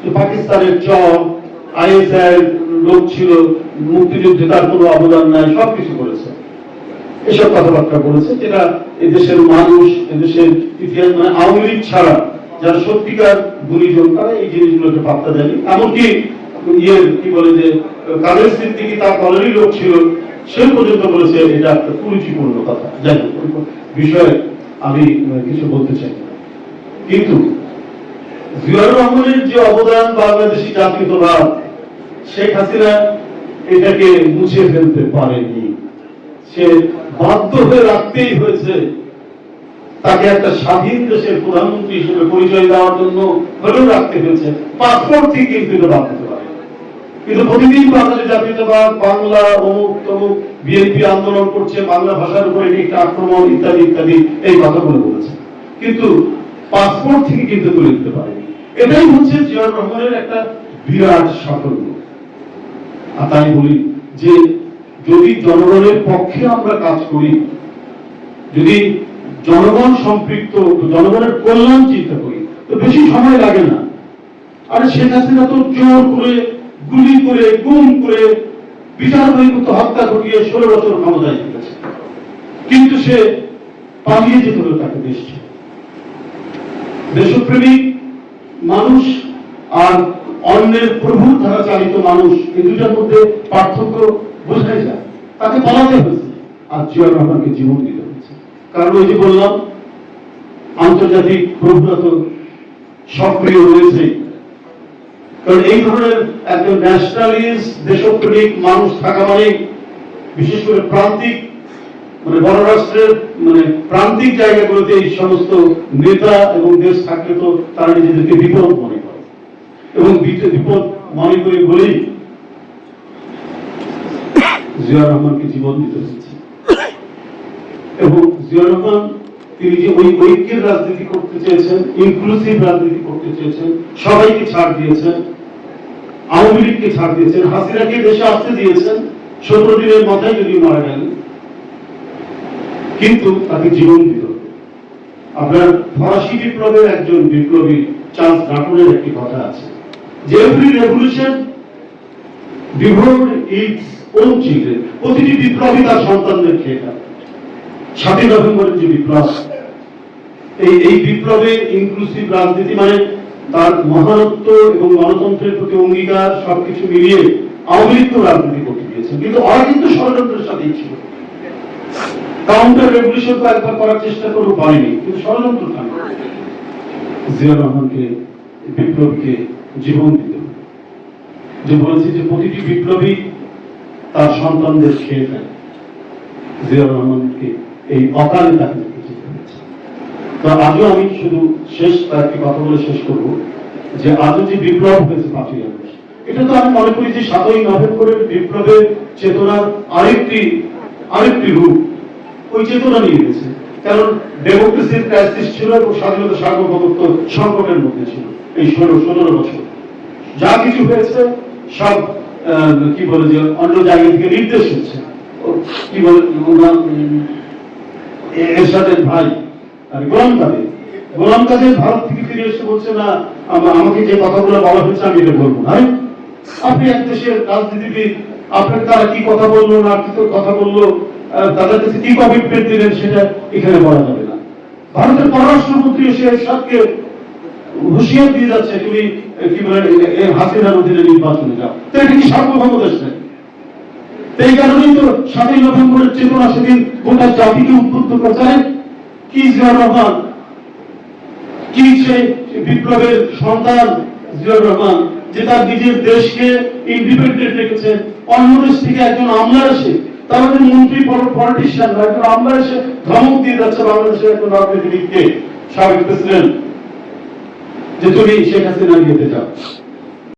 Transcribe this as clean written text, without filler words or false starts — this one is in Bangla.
যে পাকিস্তানের চর আইএসআই লোক ছিল, মুক্তিযুদ্ধে তার কোনো অবদান নাই, সবকিছু করেছে, এসব কথাবার্তা বলেছে, যেটা এদেশের মানুষ, এদেশের ইতিহাস, মানে আওয়ামী লীগ ছাড়া যারা সত্যিকার গুণীজন তারা এই জিনিসগুলোকে পাত্তা দেয়নি। এমনকি কি বলে যে কাদের সিদ্দিকী তার দলেরই লোক ছিল, সে পর্যন্ত বলেছে এটা একটা কুরুচিপূর্ণ কথা। যাই হোক, বিষয়ে আমি কিছু বলতে চাই। কিন্তু জিয়াউর রহমানের যে অবদান বাংলাদেশী জাতীয়তাবাদ, শেখ হাসিনা এটাকে মুছে ফেলতে পারেনি। সে বাধ্য হয়ে রাখতেই হয়েছে, তাকে একটা স্বাধীন দেশের প্রধানমন্ত্রী হিসেবে পরিচয় দেওয়ার জন্য হলেও রাখতে হয়েছে। পাসপোর্ট থেকে কিন্তু এটা বাদ দিতে পারে। কিন্তু প্রতিদিন বাংলাদেশ জাতীয়তাবাদ, বাংলা অমুক তমুক, বিএনপি আন্দোলন করছে, বাংলা ভাষার উপরে একটা আক্রমণ ইত্যাদি ইত্যাদি এই কথাগুলো বলেছে, কিন্তু পাসপোর্ট থেকে কিন্তু তুলে দিতে পারেনি। এটাই হচ্ছে জিয়াউর রহমানের একটা বিরাট সাফল্য। আর তাই বলি যে যদি জনগণের পক্ষে আমরা কাজ করি, যদি জনগণ সম্পৃক্ত, জনগণের কল্যাণ চিন্তা করি, তো বেশি সময় লাগে না। আর শেখ হাসিনা তো জোর করে, গুলি করে, গুম করে, বিচার বহির্ভূত হত্যা ঘটিয়ে 16 বছর ক্ষমতায় থেকেছে, কিন্তু সে পালিয়ে যেতে হলো তাকে দেশ ছেড়ে। দেশপ্রেমিক মানুষ আর অন্যের প্রভুর দ্বারা চালিত মানুষ, এই দুটার মধ্যে পার্থক্য বোঝাই যায়। তাকে পালাতে হয়েছে, আর জিয়াউর রহমানকে জীবন দিতে হয়েছে। কারণ ওই যে বললাম, আন্তর্জাতিক প্রভুরা তো সক্রিয় রয়েছে। কারণ এই ধরনের একজন ন্যাশনালিস্ট, দেশপ্রেমিক মানুষ থাকা মানে, বিশেষ করে প্রান্তিক, মানে বড় রাষ্ট্রের মানে প্রান্তিক জায়গাগুলোতে এই সমস্ত নেতা এবং দেশ থাকলে তো তারা নিজেদেরকে বিপদ মনে করে, এবং বিপদ মনে করে বলেই জিয়াউর রহমানকে জীবন দিতে হয়েছে। এবং জিয়াউর রহমান তিনি যে ওই ঐক্যের রাজনীতি করতে চেয়েছেন, ইনক্লুসিভ রাজনীতি করতে চেয়েছেন, সবাইকে ছাড় দিয়েছেন, আওয়ামী লীগকে ছাড় দিয়েছেন, হাসিনাকে দেশে আসতে দিয়েছেন, 17 দিনের মাথায় যদি মারা গেলেন, কিন্তু তাকে জীবন দিত। আপনার ফরাসি বিপ্লবের একজন বিপ্লবী চার্লস ডারটনের একটি কথা আছে যে every revolution devoured its own children. প্রতিটি বিপ্লবী তার সন্তানদের খেয়ে ফেলে। 7ই নভেম্বরের যে বিপ্লব, এই বিপ্লবে ইনক্লুসিভ রাজনীতি মানে তার মহানত্ব এবং গণতন্ত্রের প্রতি অঙ্গীকার সবকিছু মিলিয়ে আওয়ামী লীগ রাজনীতি করতে দিয়েছেন, কিন্তু ওরা কিন্তু ষড়যন্ত্রের সাথেই ছিল। কাউন্টার রেভলিউশন তো একবার করার চেষ্টা করেও পারেনি, কিন্তু ষড়যন্ত্র থাকে। জিয়াউর রহমানকে, বিপ্লবীকে জীবন দিতে হবে। যে বলেছি যে প্রতিটি বিপ্লবী তার সন্তানদের খেয়ে ফেলে, জিয়াউর রহমানকে এই অকালে তাকে যেতে হয়েছে। তো আজও আমি শুধু শেষ একটি কথা বলে শেষ করব, যে আজও যে বিপ্লব হয়েছে 5ই আগস্ট, এটা তো আমি মনে করি যে 7ই নভেম্বরের বিপ্লবের চেতনার আরেকটি রূপ। ওই চেতনা নিয়ে গেছে, কারণ ডেমোক্রেসির ক্রাইসিস ছিল এবং স্বাধীনতা সার্বভৌমত্ব সংকটের মধ্যে ছিল। এই 16 বছর যা কিছু হয়েছে সব কি বলে যে অন্য জায়গা থেকে নির্দেশ হচ্ছে। কি বলে এরশাদের ভাই আর গোলাম কাদের ভারত থেকে ফিরে এসে বলছে না, আমাকে যে কথাগুলো বলা হয়েছে আমি এটা বলবো না। আপনি এক দেশের রাজনীতিবিদ, আপনার তারা কি কথা বললো না কি কথা বললো, তাদের কাছে কি কমিটমেন্ট দিলেন, সেটা এখানে বলা যাবে না। ভারতের পররাষ্ট্রমন্ত্রী এসে এরশাদকে হুঁশিয়ার দিয়ে যাচ্ছে, তুমি কি বলে হাসিনার অধীনে নির্বাচনে যাও। তো এটা কি সার্বভৌম দেশ নাকি? এই কারণেই তো 7ই নভেম্বরের চেতনা সেদিন গোটা জাতিকে উদ্বুদ্ধ করছে। কি জিয়াউর রহমান, কি সেই বিপ্লবের সন্তান জিয়াউর রহমান, যে তার নিজের দেশকে ইন্ডিপেন্ডেন্ট রেখেছে। অন্য দেশ থেকে একজন আমলা এসে, তাদের মন্ত্রী পলিটিশিয়ান একজন আমলা এসে ধমক দিয়ে যাচ্ছে বাংলাদেশের একজন রাজনীতিবিদকে, সাবেক প্রেসিডেন্ট, যে তুমি শেখ হাসিনা নিয়ে যাও।